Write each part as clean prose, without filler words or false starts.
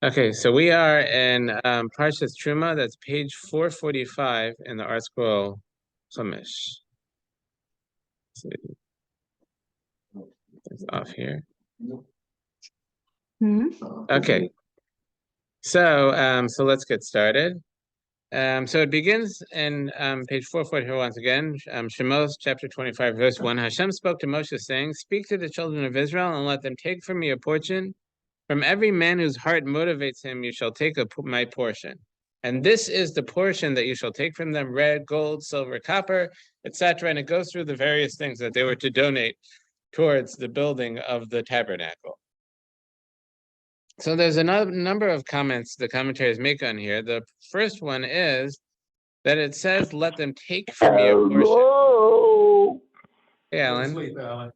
Okay, so we are in Parshas Terumah. That's page 445 in the Art Scroll Chumash. It's off here. Okay, so let's get started. So it begins in page 444 once again. Shemos chapter 25, verse 1. Hashem spoke to Moshe, saying, "Speak to the children of Israel and let them take from me a portion. From every man whose heart motivates him, you shall take my portion. And this is the portion that you shall take from them: red, gold, silver, copper, etc." And it goes through the various things that they were to donate towards the building of the tabernacle. So there's a number of comments the commentaries make on here. The first one is that it says, "Let them take from me a portion." Hey, Alan.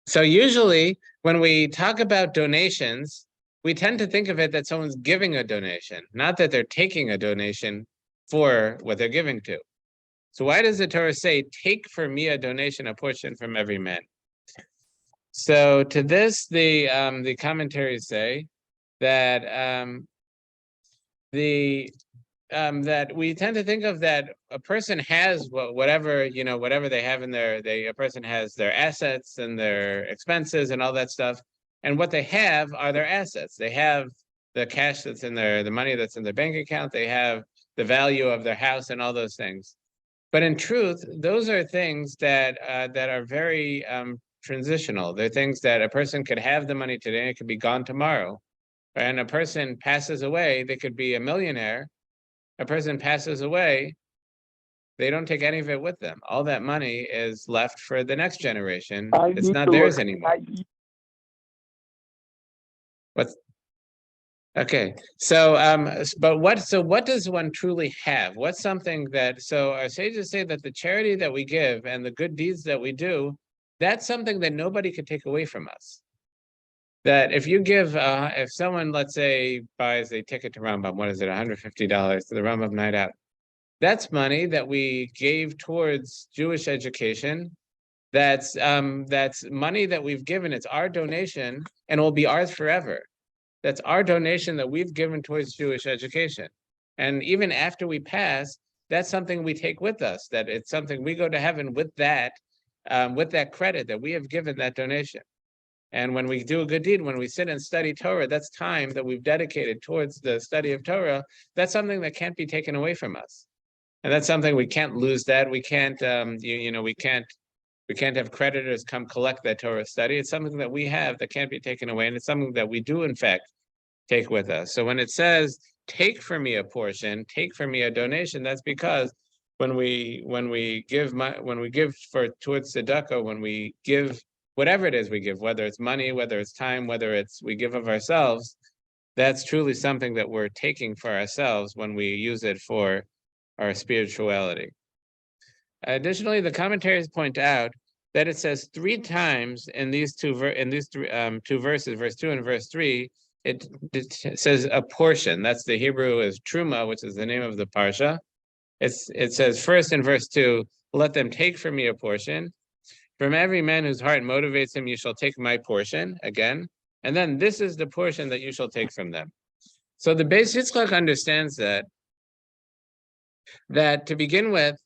So usually when we talk about donations, we tend to think of it that someone's giving a donation, not that they're taking a donation for what they're giving to. So why does the Torah say, "Take for me a donation, a portion from every man"? So to this, the commentaries say that that we tend to think of that a person has whatever they have in a person has their assets and their expenses and all that stuff, and what they have are their assets. They have the cash that's in the money that's in their bank account. They have the value of their house and all those things. But in truth, those are things that are very transitional. They're things that a person could have the money today and it could be gone tomorrow. And a person passes away, they could be a millionaire. A person passes away, they don't take any of it with them. All that money is left for the next generation. It's not theirs anymore. Okay, so what does one truly have? What's something that, so our sages say that the charity that we give and the good deeds that we do, that's something that nobody could take away from us. That if you give, if someone, let's say, buys a ticket to Rambam, what is it, $150 to the Rambam night out, that's money that we gave towards Jewish education. That's money that we've given. It's our donation, and it will be ours forever. That's our donation that we've given towards Jewish education. And even after we pass, that's something we take with us. That it's something we go to heaven with that credit that we have given that donation. And when we do a good deed, when we sit and study Torah, that's time that we've dedicated towards the study of Torah. That's something that can't be taken away from us. And that's something we can't lose. That we can't, we can't have creditors come collect that Torah study. It's something that we have that can't be taken away, and it's something that we do in fact take with us. So when it says, "Take for me a portion, take for me a donation," that's because when we give towards tzedakah, when we give whatever it is we give, whether it's money, whether it's time, whether it's we give of ourselves, that's truly something that we're taking for ourselves when we use it for our spirituality. Additionally, the commentaries point out that it says 3 times in these two verses, verse 2 and verse 3, it says a portion. That's the Hebrew is Terumah, which is the name of the Parsha. It says first in verse 2, "Let them take from me a portion. From every man whose heart motivates him, you shall take my portion," again. And then this is the portion that you shall take from them. So the Beis Yitzchak understands that to begin with,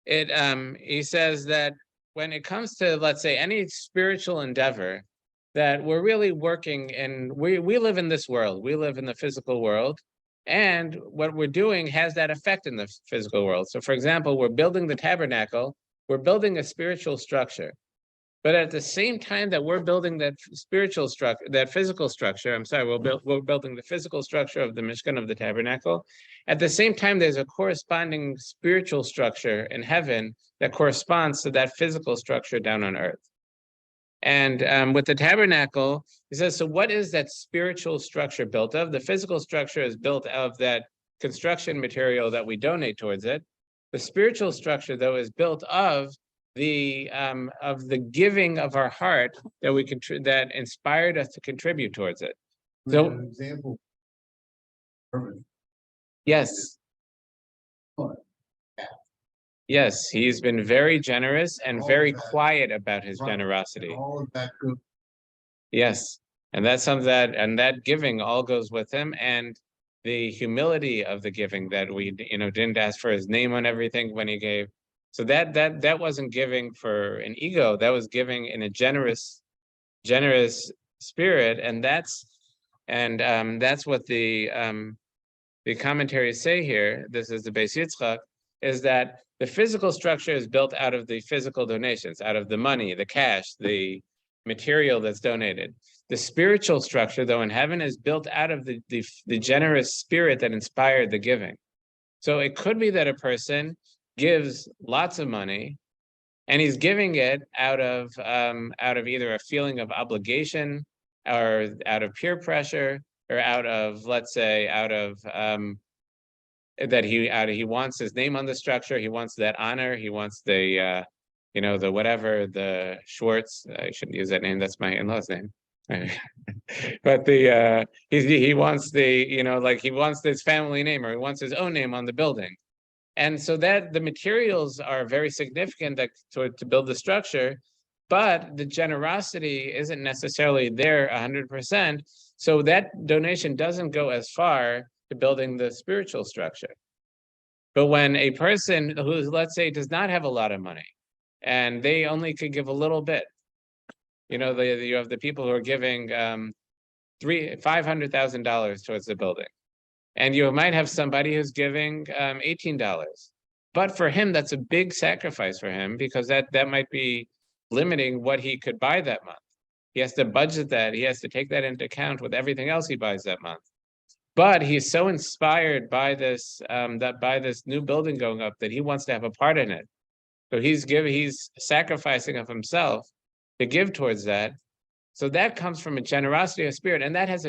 he says that when it comes to, let's say, any spiritual endeavor, that we're really working, and we live in this world. We live in the physical world, and what we're doing has that effect in the physical world. So for example, we're building the tabernacle, we're building a spiritual structure. But at the same time that we're building that spiritual structure, that physical structure, we're building the physical structure of the Mishkan, of the tabernacle. At the same time, there's a corresponding spiritual structure in heaven that corresponds to that physical structure down on earth. And with the tabernacle, he says, so what is that spiritual structure built of? The physical structure is built of that construction material that we donate towards it. The spiritual structure, though, is built of the giving of our heart that that inspired us to contribute towards it. So, an example. Yes. Yes, he's been very generous and very quiet about his generosity. All of that good. Yes. And that's something that giving all goes with him, and the humility of the giving, that we didn't ask for his name on everything when he gave. So that wasn't giving for an ego. That was giving in a generous spirit, and that's what the commentaries say here. This is the Beis Yitzchak, is that the physical structure is built out of the physical donations, out of the money, the cash, the material that's donated. The spiritual structure, though, in heaven is built out of the generous spirit that inspired the giving. So it could be that a person gives lots of money, and he's giving it out of either a feeling of obligation, or out of peer pressure, or out of, let's say, that he wants his name on the structure, he wants that honor, he wants the the Schwartz. I shouldn't use that name. That's my in-law's name. But he wants he wants this family name, or he wants his own name on the building. And so that the materials are very significant to build the structure, but the generosity isn't necessarily there 100%. So that donation doesn't go as far to building the spiritual structure. But when a person who, let's say, does not have a lot of money, and they only could give a little bit, you have the people who are giving $500,000 towards the building, and you might have somebody who's giving $18. But for him, that's a big sacrifice for him, because that might be limiting what he could buy that month. He has to budget that. He has to take that into account with everything else he buys that month. But he's so inspired by this new building going up that he wants to have a part in it. So he's sacrificing of himself to give towards that. So that comes from a generosity of spirit, and that's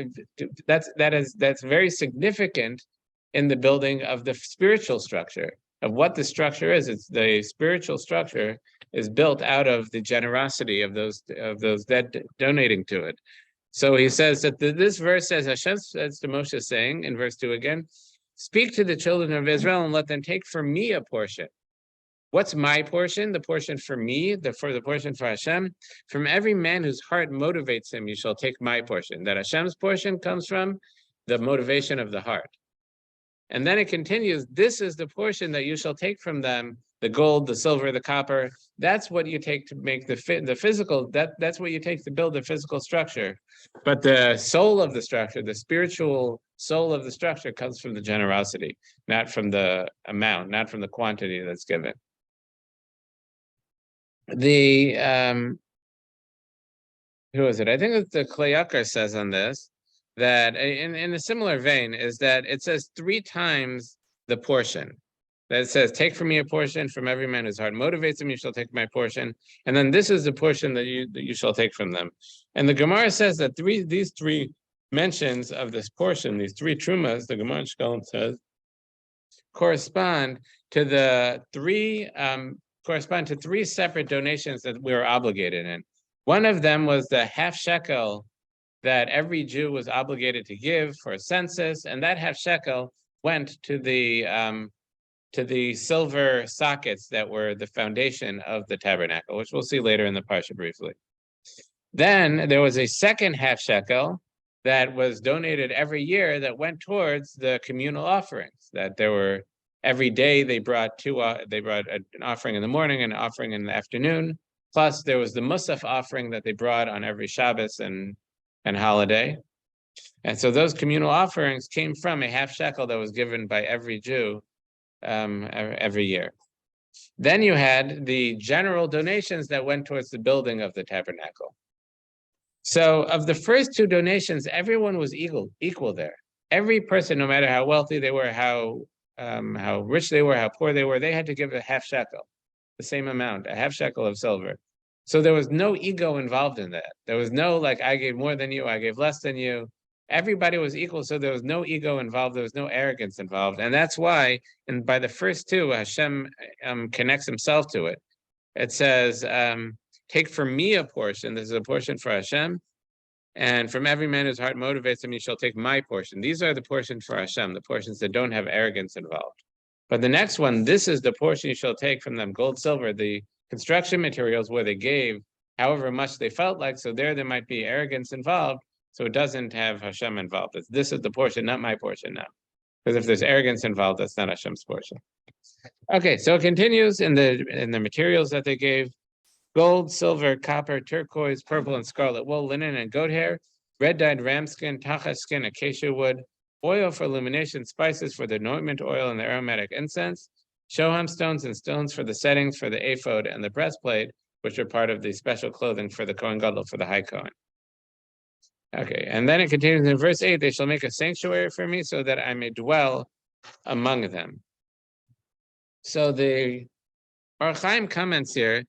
very significant in the building of the spiritual structure, of what the structure is. It's the spiritual structure is built out of the generosity of those that donating to it. So he says that this verse says, Hashem says to Moshe, saying in verse 2 again, "Speak to the children of Israel and let them take for me a portion." What's my portion? The portion for me, the portion for Hashem. "From every man whose heart motivates him, you shall take my portion." That Hashem's portion comes from the motivation of the heart. And then it continues, "This is the portion that you shall take from them, the gold, the silver, the copper." That's what you take to make the physical, that's what you take to build the physical structure. But the soul of the structure, the spiritual soul of the structure, comes from the generosity, not from the amount, not from the quantity that's given. Who is it? I think that the Kleyakar says on this, that in a similar vein, is that it says 3 times the portion. That it says, "Take from me a portion, from every man whose heart motivates him, you shall take my portion." And then this is the portion that you shall take from them. And the Gemara says that these 3 mentions of this portion, these 3 trumas, the Gemara in Shkolem says, correspond to 3 separate donations that we were obligated in. One of them was the half shekel that every Jew was obligated to give for a census, and that half shekel went to the silver sockets that were the foundation of the tabernacle, which we'll see later in the Parsha briefly. Then there was a second half shekel that was donated every year that went towards the communal offerings. That there were, every day they brought an offering in the morning and an offering in the afternoon. Plus there was the Musaf offering that they brought on every Shabbos and holiday. And so those communal offerings came from a half shekel that was given by every Jew every year. Then you had the general donations that went towards the building of the tabernacle. So of the first 2 donations, everyone was equal there. Every person, no matter how wealthy they were, how rich they were, how poor they were, they had to give a half shekel, the same amount, a half shekel of silver. So there was no ego involved in that. There was no, like, I gave more than you, I gave less than you. Everybody was equal, so there was no ego involved, there was no arrogance involved. And that's why, and by the first 2, Hashem connects himself to it. It says, "Take from me a portion," this is a portion for Hashem, "and from every man whose heart motivates him, you shall take my portion." These are the portions for Hashem, the portions that don't have arrogance involved. But the next one, "This is the portion you shall take from them, gold, silver," the construction materials where they gave however much they felt like, so there might be arrogance involved. So it doesn't have Hashem involved. This is the portion, not my portion now. Because if there's arrogance involved, that's not Hashem's portion. Okay, so it continues in the materials that they gave: gold, silver, copper, turquoise, purple, and scarlet wool, linen and goat hair, red dyed ram skin, tacha skin, acacia wood, oil for illumination, spices for the anointment oil and the aromatic incense, shoham stones and stones for the settings for the ephod and the breastplate, which are part of the special clothing for the Kohen Gadol, for the high Kohen. Okay, and then it continues in verse 8, they shall make a sanctuary for me so that I may dwell among them. So the Or Chaim comments here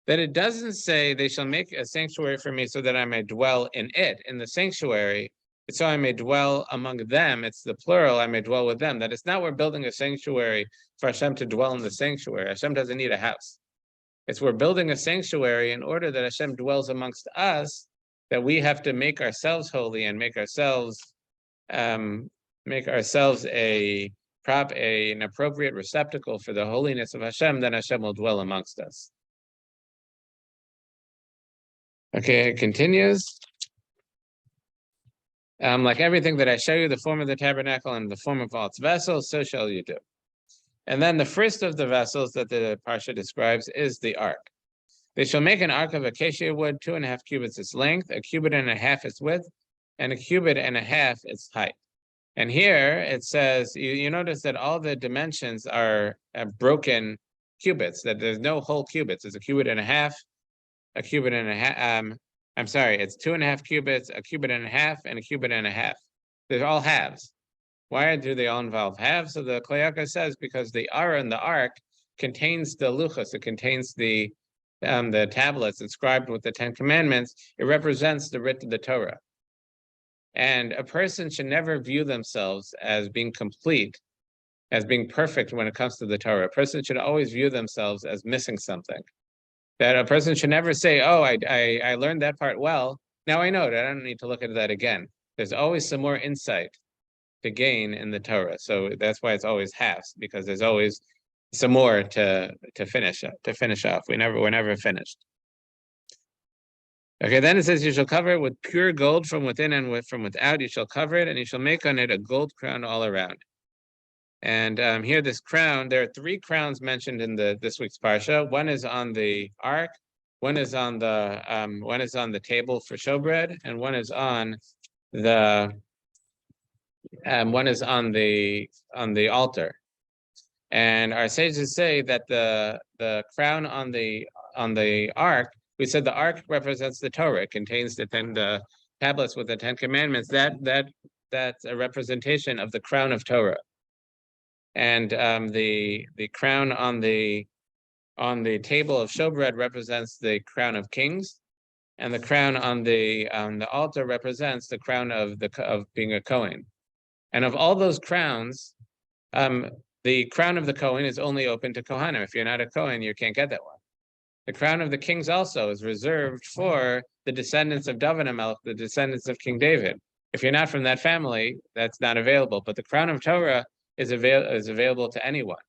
that it doesn't say they shall make a sanctuary for me so that I may dwell in it, in the sanctuary, so I may dwell among them. It's the plural, I may dwell with them. That it's not we're building a sanctuary for Hashem to dwell in the sanctuary. Hashem doesn't need a house. It's we're building a sanctuary in order that Hashem dwells amongst us, that we have to make ourselves holy and make ourselves an appropriate receptacle for the holiness of Hashem, then Hashem will dwell amongst us. Okay, it continues. Like everything that I show you, the form of the tabernacle and the form of all its vessels, so shall you do. And then the first of the vessels that the Parsha describes is the ark. They shall make an ark of acacia wood, 2.5 cubits its length, 1.5 cubits its width, and 1.5 cubits its height. And here it says, you notice that all the dimensions are broken cubits, that there's no whole cubits. It's 1.5 cubits, 1.5 cubits, I'm sorry, it's 2.5 cubits, 1.5 cubits, and 1.5 cubits. They're all halves. Why do they all involve halves? So the Klayaka says, because the Ara in the ark contains the luchos, it contains the tablets inscribed with the 10 Commandments. It represents the writ of the Torah. And a person should never view themselves as being complete, as being perfect when it comes to the Torah. A person should always view themselves as missing something. That a person should never say, oh, I learned that part well. Now I know that I don't need to look at that again. There's always some more insight to gain in the Torah. So that's why it's always halves, because there's always some more to finish off. We're never finished. Okay, then it says, you shall cover it with pure gold from within and from without. You shall cover it, and you shall make on it a gold crown all around. And here, this crown, there are 3 crowns mentioned in this week's parsha. One is on the ark, one is on the table for showbread, and one is on the altar. And our sages say that the crown on the ark, we said the ark represents the Torah. It contains the tablets with the 10 Commandments. That's a representation of the crown of Torah. And the crown on the table of showbread represents the crown of kings, and the crown on the altar represents the crown of being a Kohen. And of all those crowns, the crown of the Kohen is only open to Kohanim. If you're not a Kohen, you can't get that one. The crown of the kings also is reserved for the descendants of David HaMelech, the descendants of King David. If you're not from that family, that's not available. But the crown of Torah is available to anyone.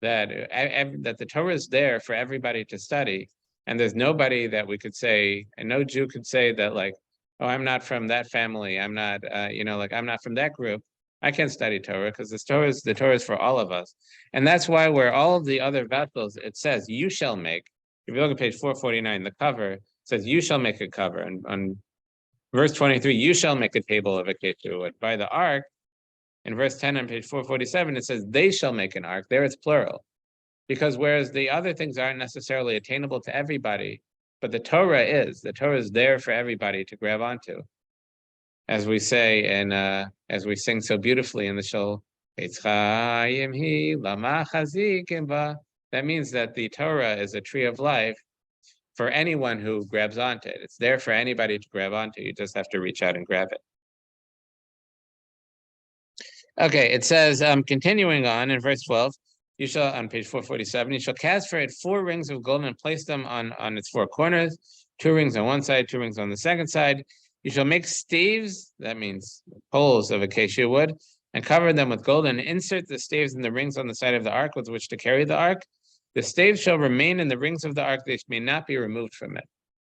That the Torah is there for everybody to study, and there's nobody that we could say, and no Jew could say that, like, oh, I'm not from that family. I'm not, I'm not from that group. I can't study Torah, because the Torah is for all of us. And that's why where all of the other vessels, it says, you shall make. If you look at page 449, the cover says, you shall make a cover. And on verse 23, you shall make a table of acacia wood. By the ark, in verse 10 on page 447, it says, they shall make an ark. There it's plural. Because whereas the other things aren't necessarily attainable to everybody, but the Torah is. The Torah is there for everybody to grab onto. As we say, and as we sing so beautifully in the shul, that means that the Torah is a tree of life for anyone who grabs onto it. It's there for anybody to grab onto. You just have to reach out and grab it. Okay, it says, continuing on in verse 12, you shall, on page 447, you shall cast for it 4 rings of gold and place them on its 4 corners, 2 rings on one side, 2 rings on the second side. You shall make staves, that means poles of acacia wood, and cover them with gold, and insert the staves in the rings on the side of the ark with which to carry the ark. The staves shall remain in the rings of the ark, they may not be removed from it.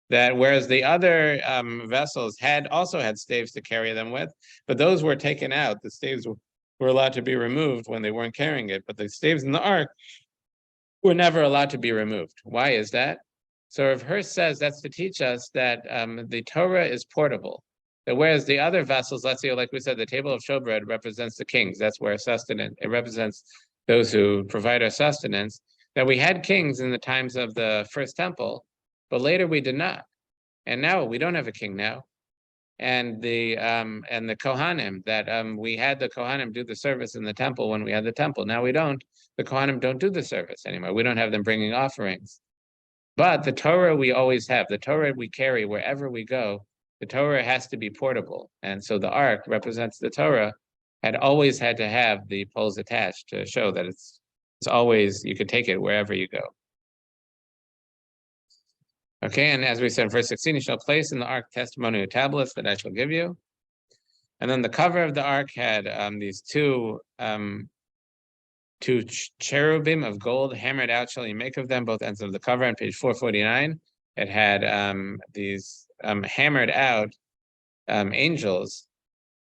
that whereas the other vessels also had staves to carry them with, but those were taken out. The staves were allowed to be removed when they weren't carrying it, but the staves in the ark were never allowed to be removed. Why is that? So Rav Hirsch says that's to teach us that the Torah is portable. That whereas the other vessels, let's say, like we said, the table of showbread represents the kings. That's where sustenance, it represents those who provide our sustenance. That we had kings in the times of the first temple, but later we did not. And now we don't have a king now. And the Kohanim, that we had the Kohanim do the service in the temple when we had the temple. Now we don't. The Kohanim don't do the service anymore. We don't have them bringing offerings. But the Torah we always have. The Torah we carry wherever we go. The Torah has to be portable. And so the ark represents the Torah, had always had to have the poles attached to show that it's always, you could take it wherever you go. Okay, and as we said in verse 16, you shall place in the ark testimonial tablets that I shall give you. And then the cover of the ark had these two cherubim of gold hammered out shall you make of them, both ends of the cover. On page 449, it had these hammered out angels,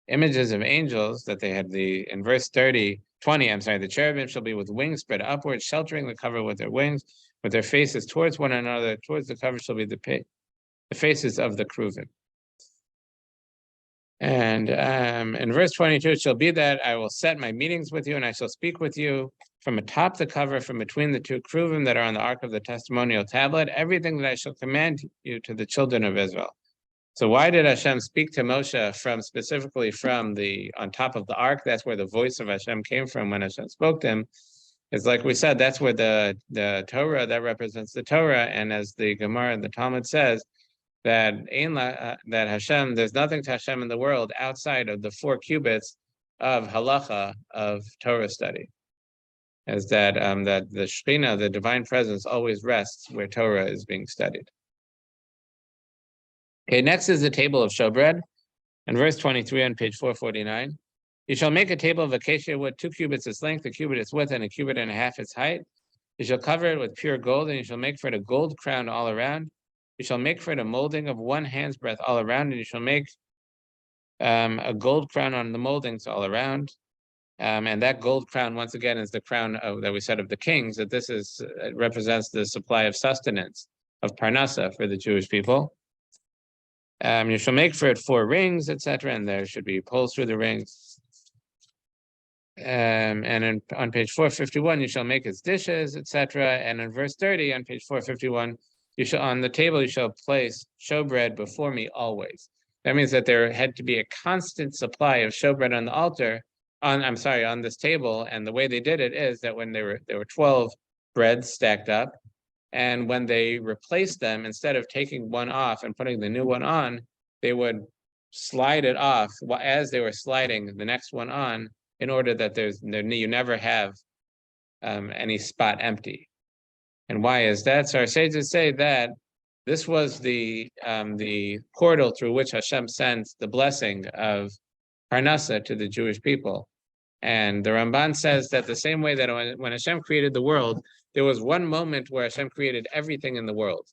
images of angels that they had in verse 20, the cherubim shall be with wings spread upward, sheltering the cover with their wings, with their faces towards one another. Towards the cover shall be the faces of the cruvim. And in verse 22, it shall be that I will set my meetings with you, and I shall speak with you from atop the cover, from between the two cruvim that are on the ark of the testimonial tablet, everything that I shall command you to the children of Israel. So why did Hashem speak to Moshe specifically from on top of the ark? That's where the voice of Hashem came from when Hashem spoke to him. It's like we said, that's where the Torah, that represents the Torah. And as the Gemara and the Talmud says, that Hashem, there's nothing to Hashem in the world outside of the 4 cubits of halacha, of Torah study. As that the Shekhinah, the divine presence, always rests where Torah is being studied. Okay, next is the table of showbread. In verse 23 on page 449, you shall make a table of acacia wood, 2 cubits its length, 1 cubit its width, and 1.5 cubits its height. You shall cover it with pure gold, and you shall make for it a gold crown all around. You shall make for it a molding of 1 hand's breadth all around, and you shall make a gold crown on the moldings all around. And that gold crown, once again, is the crown that we said of the kings, that it represents the supply of sustenance, of parnasa for the Jewish people. You shall make for it 4 rings, etc., and there should be poles through the rings. And on page 451, you shall make its dishes, etc. And in verse 30, on page 451, on the table you shall place showbread before me always. That means that there had to be a constant supply of showbread on the altar, on this table. And the way they did it is that when there were 12 breads stacked up, and when they replaced them, instead of taking one off and putting the new one on, they would slide it off as they were sliding the next one on, in order that you never have any spot empty. And why is that? So our sages say that this was the portal through which Hashem sent the blessing of Parnasa to the Jewish people. And the Ramban says that the same way that when Hashem created the world, there was one moment where Hashem created everything in the world.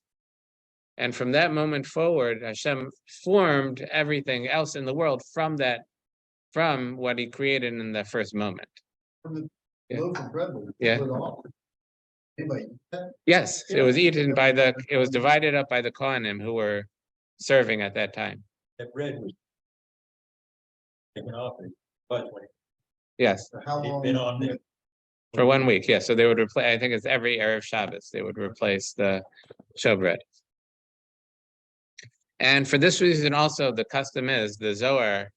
And from that moment forward, Hashem formed everything else in the world from what he created in the first moment. From the loaf of bread, Yes, it was eaten it was divided up by the Kohanim who were serving at that time. That bread was taken off but yes. For how long? been on there. For 1 week, yes. So they would replace, I think it's every Erev Shabbos, they would replace the showbread. And for this reason also, the custom is, the Zohar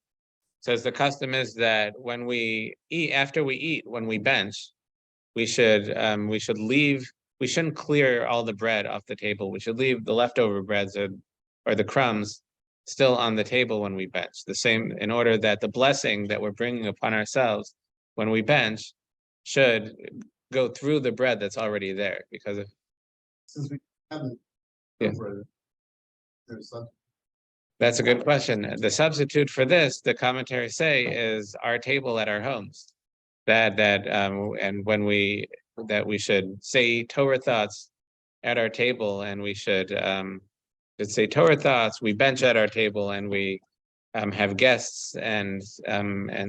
says the custom is that when we eat, after we eat, when we bench, we shouldn't clear all the bread off the table. We should leave the leftover breads or the crumbs still on the table when we bench. The same, in order that the blessing that we're bringing upon ourselves when we bench should go through the bread that's already there, because of, Since we haven't. Yeah. There's some. That's a good question. The substitute for this, the commentaries say, is our table at our homes. And when we should say Torah thoughts at our table, and we should to say Torah thoughts, we bench at our table and we have guests and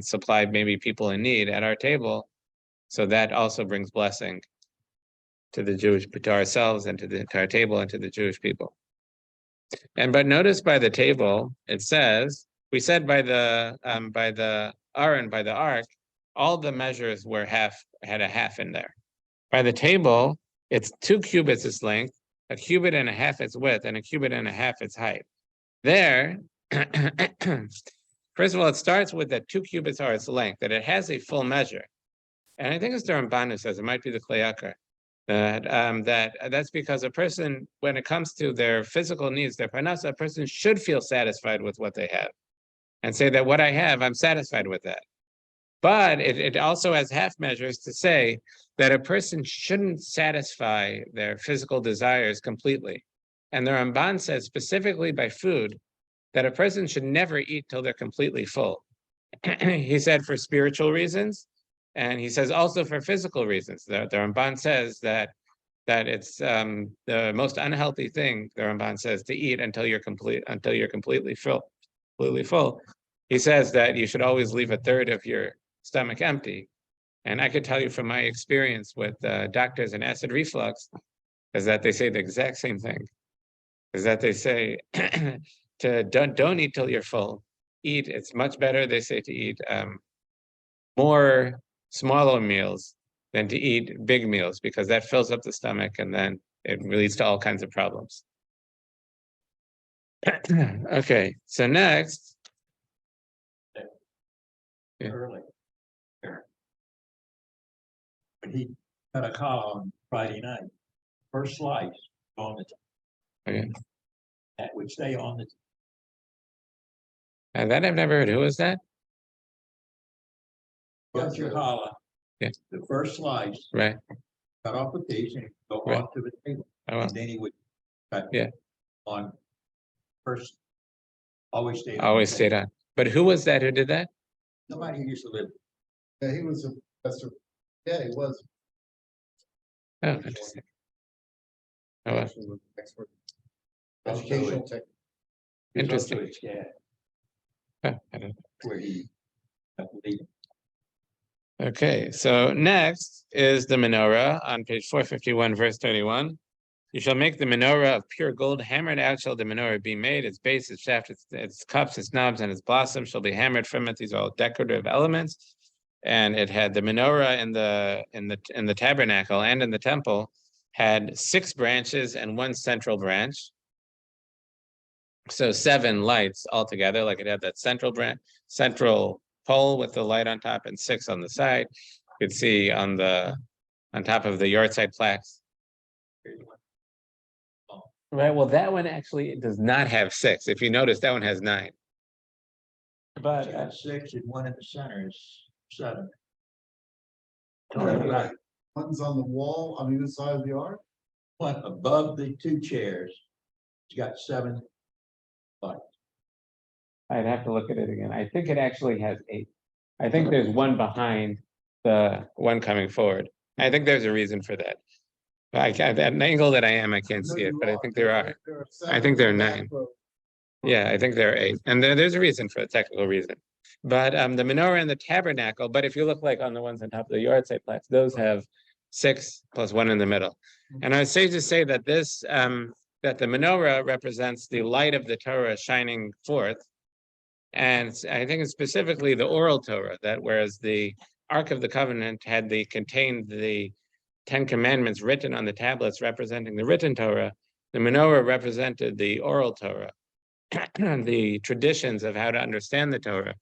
supply maybe people in need at our table. So that also brings blessing to the Jewish, to ourselves and to our table and to the Jewish people. But notice by the table, it says, we said by the Aron, by the ark, all the measures were had a half in there. By the table, it's 2 cubits its length, a cubit and a half its width, and a cubit and a half its height. There, first of all, it starts with that 2 cubits are its length, that it has a full measure. And I think it's the Ramban who says, it might be the Kleyakar, that's because a person, when it comes to their physical needs, their parnasa, a person should feel satisfied with what they have and say that what I have, I'm satisfied with that. But it also has half measures to say that a person shouldn't satisfy their physical desires completely. And the Ramban says specifically by food that a person should never eat till they're completely full. He said for spiritual reasons, and he says also for physical reasons. The Ramban says that it's the most unhealthy thing, the Ramban says, to eat until you're completely full. He says that you should always leave a third of your stomach empty. And I could tell you from my experience with doctors and acid reflux, is that they say the exact same thing. Is that they say don't eat till you're full. Eat, it's much better, they say, to eat more smaller meals than to eat big meals, because that fills up the stomach and then it leads to all kinds of problems. Okay, so next. Yeah. Early. When he cut a call on Friday night, first slice on the Okay. that would stay on the And that I've never heard. Who is that? got your challah. Yeah. The first slice, Right. cut off a piece and go Right. onto the table. Oh, well. And then he would cut Yeah. on first, always stayed. Always stayed on. But who was that who did that? Somebody who used to live. Yeah, he was a professor. Yeah, he was. Oh, interesting. Oh, well. Expert. Also Educational it- tech. he was Interesting. also his dad, Oh, I don't know. where he leaving. Okay, so next is the menorah on page 451, verse 31. You shall make the menorah of pure gold, hammered out shall the menorah be made. Its base, its shaft, its cups, its knobs, and its blossoms shall be hammered from it. These are all decorative elements. And it had the menorah in the tabernacle and in the temple had 6 branches and 1 central branch. So 7 lights altogether, like it had that central pole with the light on top and 6 on the side. You could see on top of the yard-side plaques. Right, well, that one actually does not have 6. If you notice, that one has 9. But got 6 and one in the center is 7. Right. One's on the wall on either side of the ark. One above the 2 chairs. It's got 7 lights. I'd have to look at it again. I think it actually has 8. I think there's one behind the one coming forward. I think there's a reason for that. At an angle that I am, I can't see it, but I think there are. I think there are 9. Yeah, I think there are 8. And there's a reason for a technical reason. But the menorah and the tabernacle, but if you look like on the ones on top of the yard-side plaques, those have 6 plus 1 in the middle. And I would say to say that that the menorah represents the light of the Torah shining forth. And I think it's specifically the oral Torah, that whereas the Ark of the Covenant contained the 10 commandments written on the tablets representing the written Torah, the menorah represented the oral Torah, the traditions of how to understand the Torah.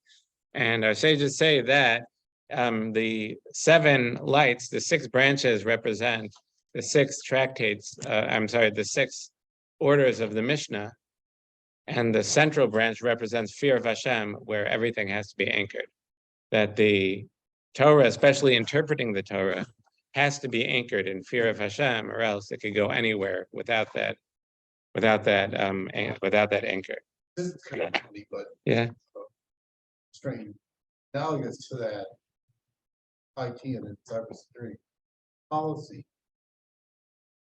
And our sages say that the 7 lights, the 6 branches represent the 6 tractates, the 6 orders of the Mishnah. And the central branch represents fear of Hashem, where everything has to be anchored. That the Torah, especially interpreting the Torah, has to be anchored in fear of Hashem, or else it could go anywhere without that anchor. But Yeah. strange. Analogous to that. IT and cybersecurity policy.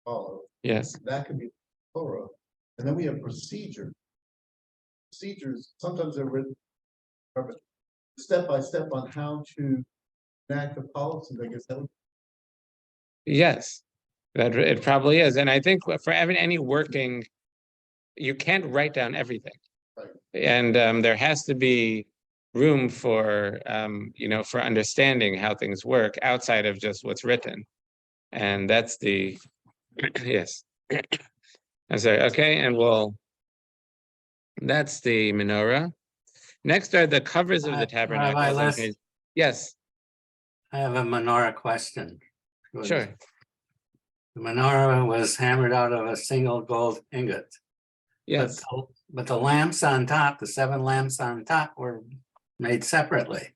Follow. Yes. That could be Torah. And then we have procedure. Procedures, sometimes they're written step by step on how to enact the policies, I guess that would. Yes, that it probably is. And I think for having any working, you can't write down everything. Right. And there has to be room for, for understanding how things work outside of just what's written. And that's the, yes. I'm sorry, okay, and that's the menorah. Next are the covers of the tabernacle. Rabbi, Yes, I have a menorah question. sure. The menorah was hammered out of a single gold ingot. Yes, But the lamps on top, the 7 lamps on top were made separately.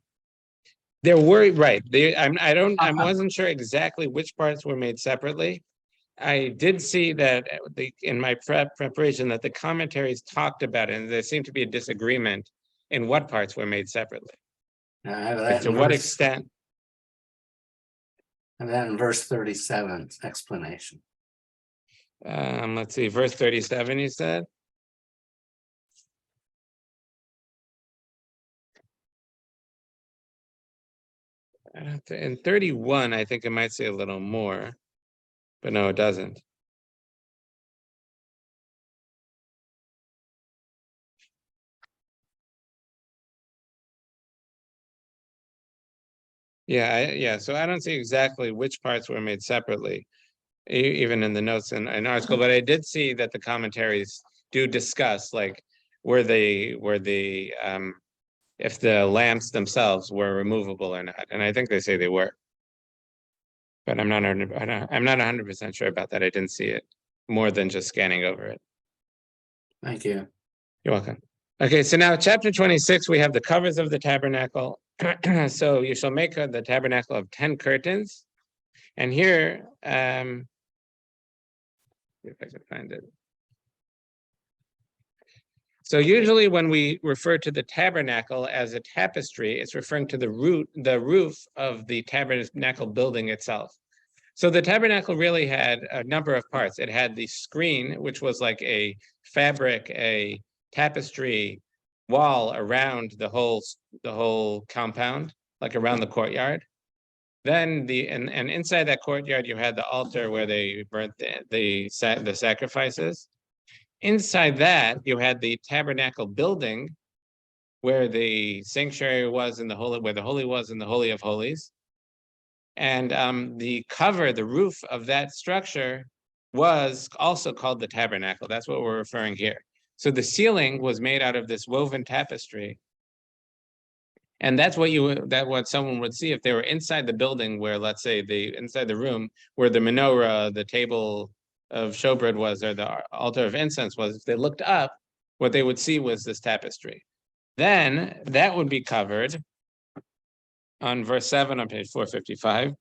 there were, right. I wasn't sure exactly which parts were made separately. I did see that in my preparation that the commentaries talked about it, and there seemed to be a disagreement in what parts were made separately. Like, to what extent? And then in verse 37, explanation. Let's see, verse 37, you said? In 31, I think it might say a little more, but no, it doesn't. Yeah, so I don't see exactly which parts were made separately, even in the notes in article, but I did see that the commentaries do discuss, like, if the lamps themselves were removable or not, and I think they say they were. But I'm not 100% sure about that. I didn't see it more than just scanning over it. Thank you. You're welcome. Okay, so now chapter 26, we have the covers of the tabernacle. So you shall make the tabernacle of 10 curtains. And here, see if I can find it. So usually when we refer to the tabernacle as a tapestry, it's referring to the roof of the tabernacle building itself. So the tabernacle really had a number of parts. It had the screen, which was like a fabric, a tapestry wall around the whole compound, like around the courtyard. Then and inside that courtyard, you had the altar where they burnt the sacrifices. Inside that, you had the tabernacle building, where the sanctuary was in the holy, where the holy was in the Holy of Holies. And the roof of that structure was also called the tabernacle. That's what we're referring here. So the ceiling was made out of this woven tapestry. And that's what someone would see if they were inside the building, where, let's say, inside the room where the menorah, the table of showbread was, or the altar of incense was. If they looked up, what they would see was this tapestry. Then that would be covered on verse 7 on page 455.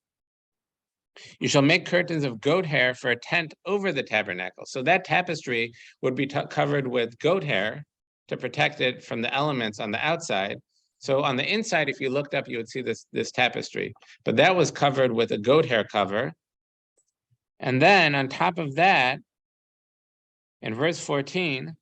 You shall make curtains of goat hair for a tent over the tabernacle. So that tapestry would be covered with goat hair to protect it from the elements on the outside. So on the inside, if you looked up, you would see this tapestry, but that was covered with a goat hair cover. And then on top of that, in verse 14,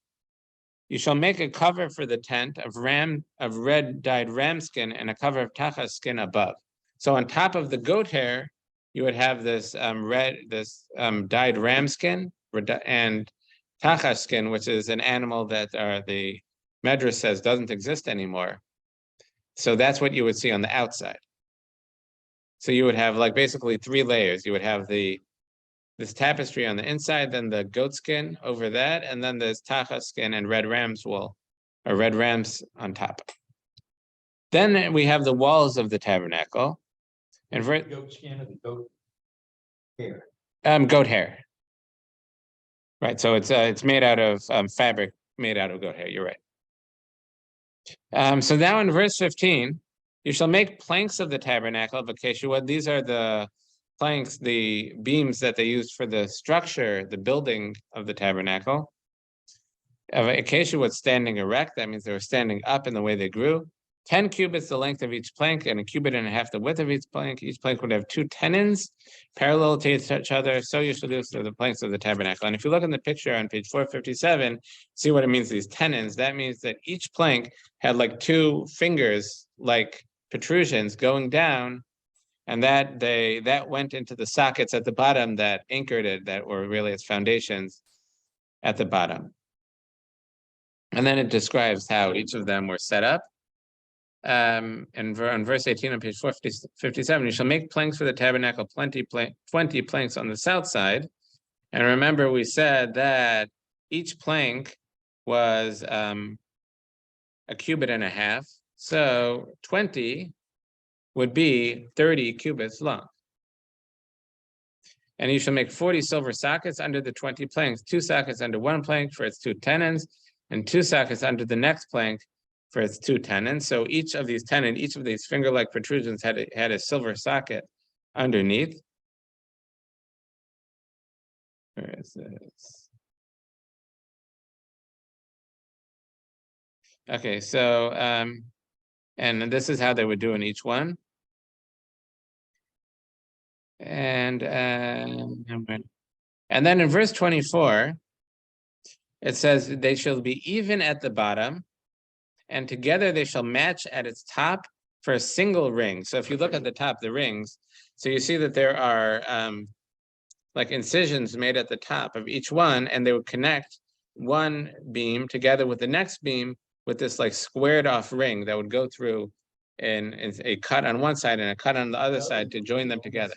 you shall make a cover for the tent of red dyed ram skin and a cover of tacha skin above. So on top of the goat hair, you would have this dyed ram skin and tacha skin, which is an animal that the Medrash says doesn't exist anymore. So that's what you would see on the outside. So you would have like basically 3 layers. You would have this tapestry on the inside, then the goat skin over that, and then there's tacha skin and red ram's wool, or red rams on top. Then we have the walls of the tabernacle. And for Goat skin or the goat hair? Goat hair. Right, so it's made out of fabric made out of goat hair. You're right. So now in verse 15, you shall make planks of the tabernacle of acacia wood. These are the planks, the beams that they used for the structure, the building of the tabernacle. Of acacia wood standing erect, that means they were standing up in the way they grew. 10 cubits the length of each plank, and a cubit and a half the width of each plank. Each plank would have 2 tenons parallel to each other. So you shall do so the planks of the tabernacle. And if you look in the picture on page 457, see what it means, these tenons. That means that each plank had like 2 fingers, like protrusions going down, and that went into the sockets at the bottom that anchored it, that were really its foundations at the bottom. And then it describes how each of them were set up. And on verse 18 on page 457, you shall make planks for the tabernacle, 20 planks on the south side. And remember, we said that each plank was a cubit and a half. So 20 would be 30 cubits long. And you shall make 40 silver sockets under the 20 planks, 2 sockets under one plank for its 2 tenons, and 2 sockets under the next plank for its 2 tenons. So each of these tenon, each of these finger-like protrusions had a silver socket underneath. Where is this? Okay, so and this is how they would do in each one. And then in verse 24, it says they shall be even at the bottom, and together they shall match at its top for a single ring. So if you look at the top, the rings, so you see that there are like incisions made at the top of each one, and they would connect one beam together with the next beam with this like squared off ring that would go through in a cut on one side and a cut on the other side to join them together.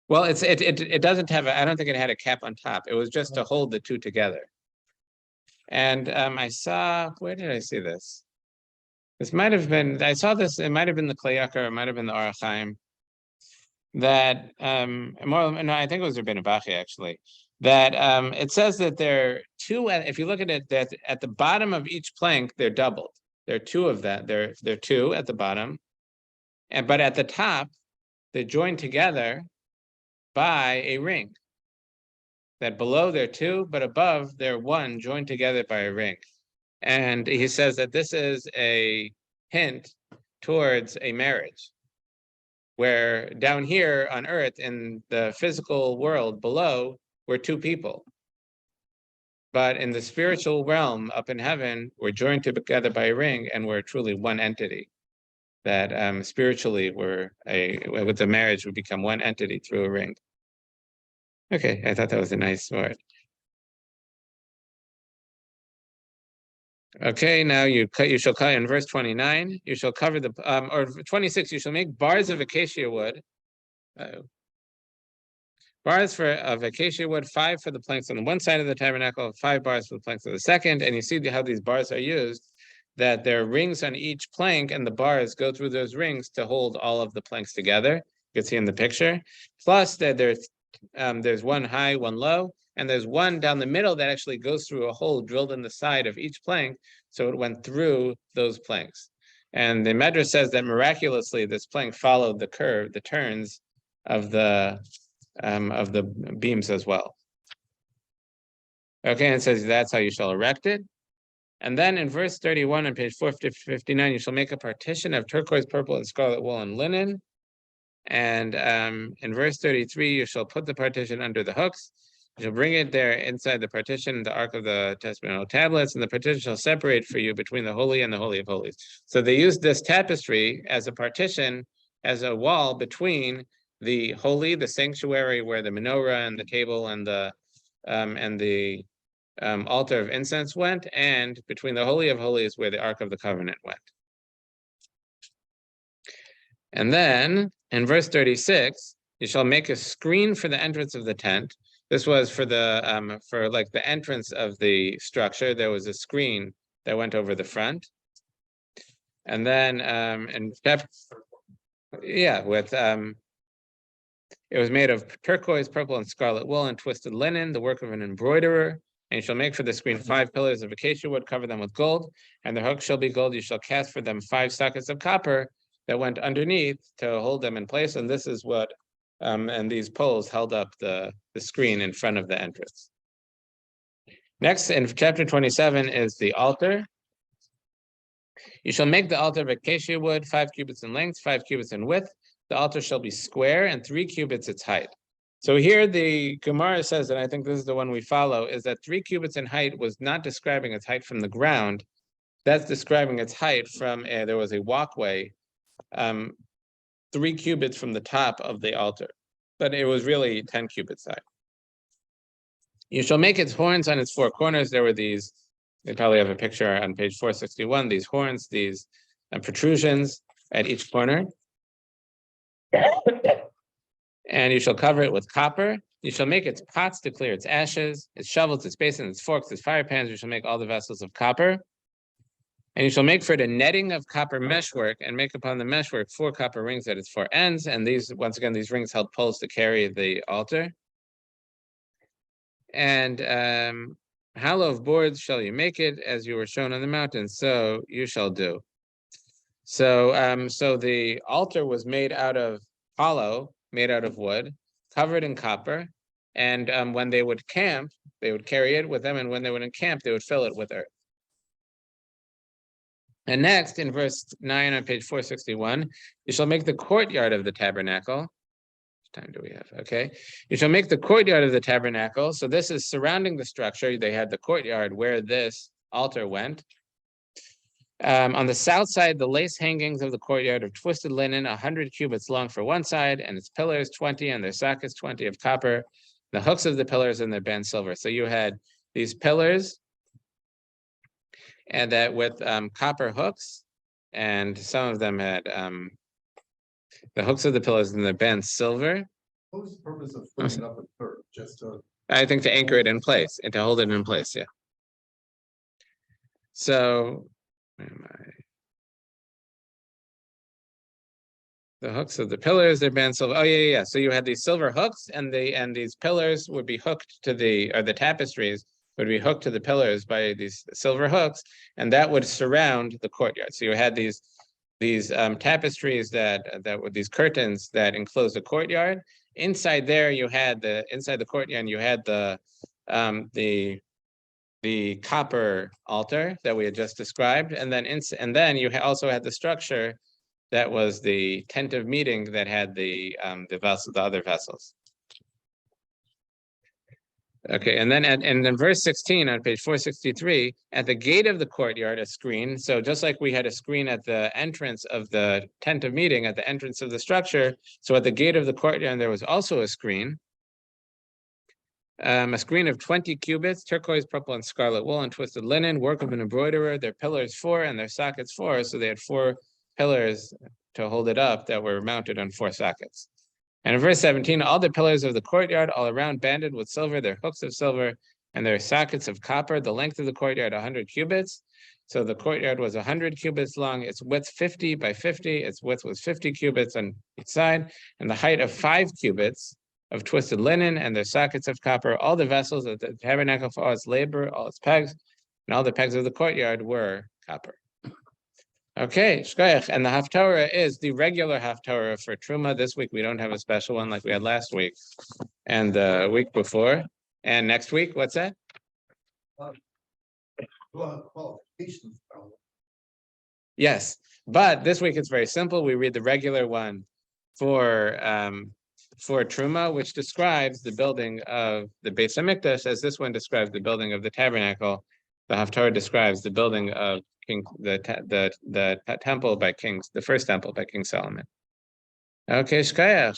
Well, it doesn't have I don't think it had a cap on top. It was just to hold the 2 together. And I saw, where did I see this? This might have been, I saw this, it might have been the Klei Yakar, it might have been the Orach Chaim, that, no, I think it was Rabbi Bachi actually, that it says that there are 2, if you look at it, that at the bottom of each plank, they're doubled. There are 2 of that, there are 2 at the bottom, but at the top, they're joined together by a ring. That below they're 2, but above they're 1, joined together by a ring. And he says that this is a hint towards a marriage, where down here on earth in the physical world below, we're 2 people. But in the spiritual realm up in heaven, we're joined together by a ring, and we're truly one entity. That spiritually with the marriage, we become one entity through a ring. Okay, I thought that was a nice word. Okay, now you shall cut in verse 29. You shall cover the or 26. You shall make bars of acacia wood. Bars of acacia wood, 5 for the planks on the one side of the tabernacle, 5 bars for the planks on the second. And you see how these bars are used. That there are rings on each plank, and the bars go through those rings to hold all of the planks together. You can see in the picture. Plus, that there's one high, one low, and there's one down the middle that actually goes through a hole drilled in the side of each plank, so it went through those planks. And the Medrash says that miraculously this plank followed the turns of the beams as well. Okay, and it says that's how you shall erect it. And then in verse 31 on page 459, you shall make a partition of turquoise, purple, and scarlet wool and linen. And in verse 33, you shall put the partition under the hooks. You shall bring it there inside the partition, the Ark of the Testimonial tablets, and the partition shall separate for you between the Holy and the Holy of Holies. So they used this tapestry as a partition, as a wall between the Holy, the sanctuary where the menorah and the table and the altar of incense went, and between the Holy of Holies where the Ark of the Covenant went. And then in verse 36, you shall make a screen for the entrance of the tent. This was for the like the entrance of the structure. There was a screen that went over the front. And then it was made of turquoise, purple, and scarlet wool and twisted linen, the work of an embroiderer. And you shall make for the screen 5 pillars of acacia wood, cover them with gold, and the hooks shall be gold. You shall cast for them 5 sockets of copper that went underneath to hold them in place. And this is what, and these poles held up the screen in front of the entrance. Next, in chapter 27 is the altar. You shall make the altar of acacia wood, 5 cubits in length, 5 cubits in width. The altar shall be square and 3 cubits its height. So here the Gemara says, and I think this is the one we follow, is that 3 cubits in height was not describing its height from the ground. That's describing its height from there was a walkway, 3 cubits from the top of the altar, but it was really 10 cubits high. You shall make its horns on its 4 corners. There were these, they probably have a picture on page 461, these horns, these protrusions at each corner. And you shall cover it with copper. You shall make its pots to clear its ashes, its shovels, its basins, its forks, its fire pans. You shall make all the vessels of copper. And you shall make for it a netting of copper meshwork, and make upon the meshwork 4 copper rings at its 4 ends. And these, once again, these rings held poles to carry the altar. And hollow of boards shall you make it, as you were shown on the mountain, so you shall do. So, so the altar was made out of hollow, made out of wood, covered in copper. And when they would camp, they would carry it with them. And when they would encamp, they would fill it with earth. And next, in verse 9 on page 461, you shall make the courtyard of the tabernacle. How much time do we have? Okay. You shall make the courtyard of the tabernacle. So this is surrounding the structure. They had the courtyard where this altar went. On the south side, the lace hangings of the courtyard of twisted linen, 100 cubits long for one side, and its pillars 20, and their sockets 20 of copper. The hooks of the pillars and their band silver. So you had these pillars, and that with copper hooks, and some of them had the hooks of the pillars and the band silver. What was the purpose of putting it up at third? Just to. I think to anchor it in place and to hold it in place, yeah. So, where am I? The hooks of the pillars, their band silver. Oh, yeah. So you had these silver hooks, and these pillars would be hooked to the tapestries would be hooked to the pillars by these silver hooks, and that would surround the courtyard. So you had these tapestries that were these curtains that enclosed the courtyard. Inside there, you had inside the courtyard, you had the copper altar that we had just described, and then you also had the structure that was the tent of meeting that had the other vessels. Okay, and then verse 16 on page 463, at the gate of the courtyard, a screen. So just like we had a screen at the entrance of the tent of meeting, at the entrance of the structure, so at the gate of the courtyard, there was also a screen of 20 cubits, turquoise, purple, and scarlet wool, and twisted linen, work of an embroiderer, their pillars 4 and their sockets 4. So they had 4 pillars to hold it up that were mounted on 4 sockets. And in verse 17, all the pillars of the courtyard all around banded with silver, their hooks of silver, and their sockets of copper. The length of the courtyard, 100 cubits. So the courtyard was 100 cubits long, its width 50 by 50, its width was 50 cubits on each side, and the height of 5 cubits of twisted linen, and their sockets of copper. All the vessels of the tabernacle for all its labor, all its pegs, and all the pegs of the courtyard were copper. Okay, shkoyach, and the haftorah is the regular haftorah for Terumah. This week we don't have a special one like we had last week and the week before. And next week, what's that? Qualifications. Yes, but this week it's very simple. We read the regular one for Terumah, which describes the building of the Beis Hamikdash, as this one describes the building of the tabernacle. The haftorah describes the building of the temple by the first temple by King Solomon. Okay, shkoyach.